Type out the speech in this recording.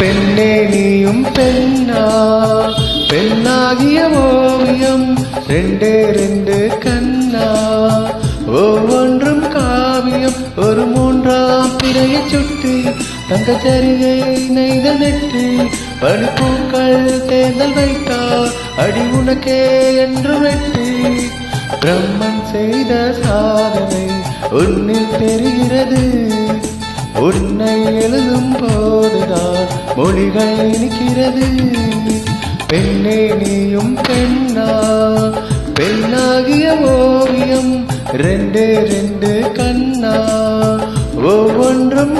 பெண்ணே நீயும் பெண்ணா, பெண்ணாகிய ஓவியம் ரெண்டே ரெண்டு கண்ணா, ஒவ்வொன்றும் காவியம் ஒரு மூன்றாம் பிறையை சுட்டி, தங்க சரிகை நெய்த நெற்றி பனிப்பூக்கள் தேர்தல் வைத்தார் அடி உனக்கே என்று வெற்றி. பிரம்மன் செய்த சாதனை உன்னில் தெரிகிறது, உன்னை எழுதும் போதுதான் மொழிகள் இனிக்கிறது. பெண்ணே நீயும் பெண்ணா, பெண்ணாகிய ஓவியம் ரெண்டே ரெண்டு கண்ணா, ஒவ்வொன்றும்